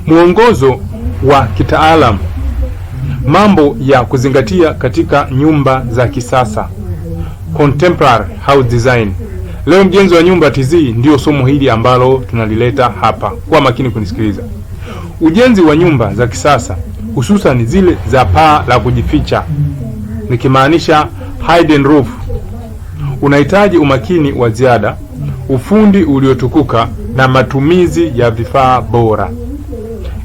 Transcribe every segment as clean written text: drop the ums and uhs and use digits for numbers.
Mwongozo wa kitaalamu, mambo ya kuzingatia katika nyumba za kisasa, contemporary house design. Leo mjenzi wa nyumba TZ ndio somo hili ambalo tunalileta hapa. Kwa makini kunisikiliza. Ujenzi wa nyumba za kisasa, hususan zile za paa la kujificha, nikimaanisha hidden roof, unahitaji umakini wa ziada, ufundi uliotukuka na matumizi ya vifaa bora.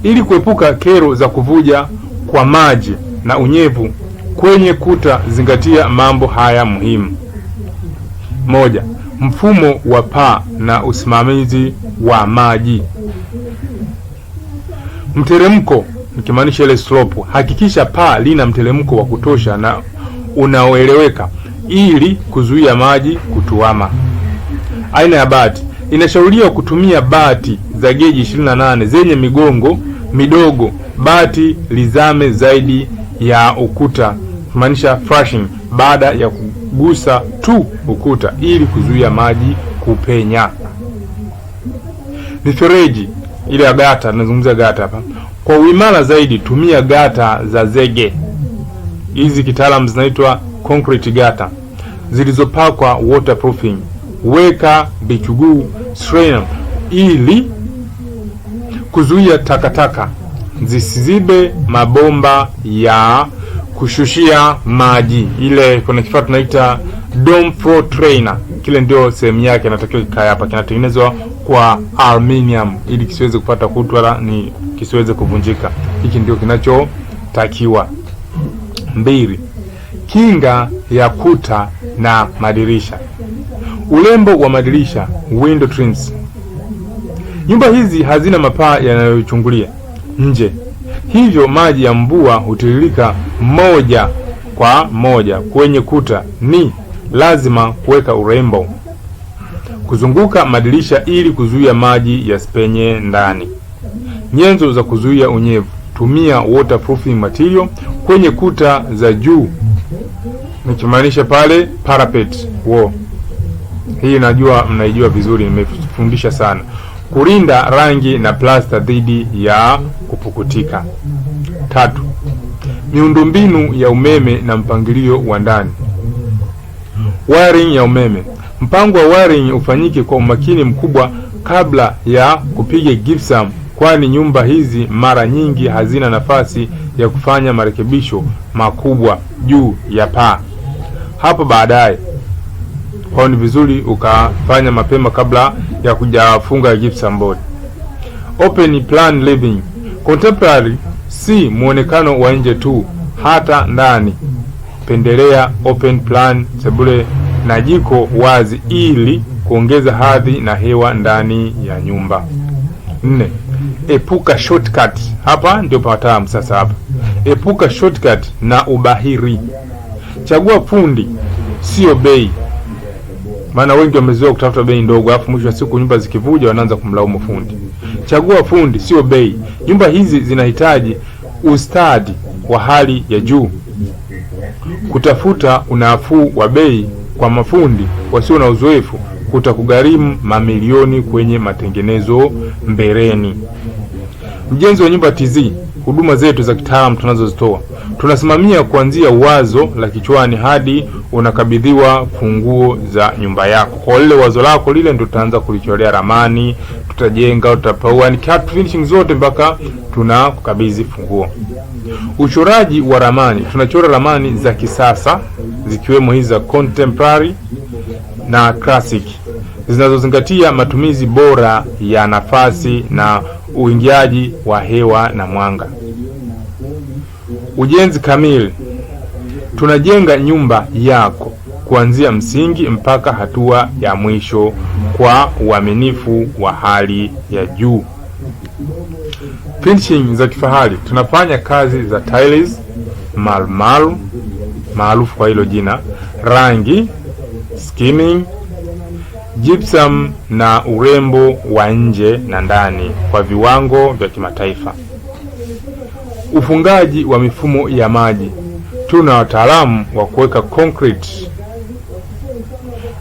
Ili kuepuka kero za kuvuja kwa maji na unyevu kwenye kuta, zingatia mambo haya muhimu. Moja, mfumo wa paa na usimamizi wa maji. Mteremko, nikimaanisha ile slope, hakikisha paa lina mteremko wa kutosha na unaoeleweka ili kuzuia maji kutuama. Aina ya bati, inashauriwa kutumia bati za geji 28 zenye migongo midogo. Bati lizame zaidi ya ukuta, kumaanisha flashing, baada ya kugusa tu ukuta ili kuzuia maji kupenya. Mifereji ile ya gata, tunazungumzia gata hapa. Kwa uimara zaidi tumia gata za zege. Hizi kitaalamu zinaitwa concrete gata zilizopakwa waterproofing. Weka bikuguu strainer ili kuzuia takataka zisizibe mabomba ya kushushia maji. Ile kuna kifaa tunaita dome floor trainer, kile ndio sehemu yake inatakiwa ikae hapa. Kinatengenezwa kwa aluminium ili kisiweze kupata kutu wala ni kisiweze kuvunjika. Hiki ndio kinachotakiwa. 2, kinga ya kuta na madirisha. Urembo wa madirisha, window trims. Nyumba hizi hazina mapaa yanayochungulia nje, hivyo maji ya mvua hutiririka moja kwa moja kwenye kuta. Ni lazima kuweka urembo kuzunguka madirisha ili kuzuia maji yasipenye ndani. Nyenzo za kuzuia unyevu, tumia waterproofing material kwenye kuta za juu, nikimaanisha pale parapet wall. Hii najua mnaijua vizuri, nimefundisha sana. Kulinda rangi na plasta dhidi ya kupukutika. 3, miundombinu ya umeme na mpangilio wa ndani. Wiring ya umeme. Mpango wa wiring ufanyike kwa umakini mkubwa kabla ya kupiga gypsum, kwani nyumba hizi mara nyingi hazina nafasi ya kufanya marekebisho makubwa juu ya paa hapo baadaye. Kwa ni vizuri ukafanya mapema kabla ya kujafunga gypsum board. Open plan living. Contemporary si muonekano wa nje tu, hata ndani. Pendelea open plan sebule na jiko wazi ili kuongeza hadhi na hewa ndani ya nyumba. 4, epuka shortcut. Hapa ndio patamu sasa hapa. Epuka shortcut na ubahiri. Chagua fundi, sio bei. Maana wengi wamezoea kutafuta bei ndogo, alafu mwisho wa siku nyumba zikivuja wanaanza kumlaumu fundi. Chagua fundi, sio bei. Nyumba hizi zinahitaji ustadi wa hali ya juu. Kutafuta unafuu wa bei kwa mafundi wasio na uzoefu kutakugharimu mamilioni kwenye matengenezo mbeleni. Mjenzi wa nyumba TZ, huduma zetu za kitaalamu tunazozitoa. Tunasimamia kuanzia wazo la kichwani hadi unakabidhiwa funguo za nyumba yako. Kwa lile wazo lako lile ndio tutaanza kulichorea ramani, tutajenga, tutapaua, ni cut finishing zote mpaka tunakukabidhi funguo. Uchoraji wa ramani. Tunachora ramani za kisasa zikiwemo hizi za contemporary na classic zinazozingatia matumizi bora ya nafasi na uingiaji wa hewa na mwanga. Ujenzi kamili. Tunajenga nyumba yako kuanzia msingi mpaka hatua ya mwisho kwa uaminifu wa hali ya juu. Finishing za kifahari. Tunafanya kazi za tiles, marumaru maarufu kwa hilo jina, rangi, skimming, gypsum na urembo wa nje na ndani kwa viwango vya kimataifa. Ufungaji wa mifumo ya maji. Tuna wataalamu wa kuweka concrete,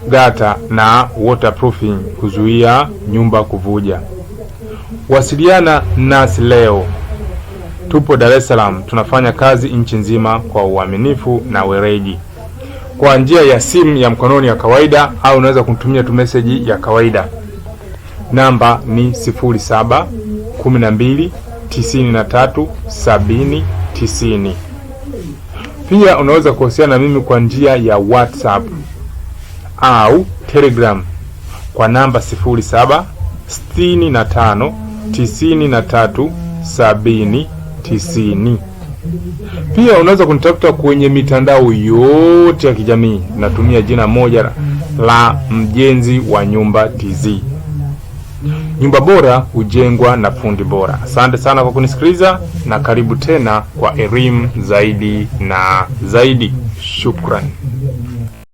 gata na waterproofing kuzuia nyumba kuvuja. Wasiliana nasi leo. Tupo Dar es Salaam, tunafanya kazi nchi nzima kwa uaminifu na weledi. Kwa njia ya simu ya mkononi ya kawaida, au unaweza kutumia tu message ya kawaida. Namba ni 07 12 93 70 90. Pia unaweza kuwasiliana na mimi kwa njia ya WhatsApp au Telegram kwa namba 07 65 93 70 90. Pia unaweza kunitafuta kwenye mitandao yote ya kijamii. Natumia jina moja la Mjenzi wa Nyumba TZ. Nyumba bora hujengwa na fundi bora. Asante sana kwa kunisikiliza, na karibu tena kwa elimu zaidi na zaidi. Shukrani.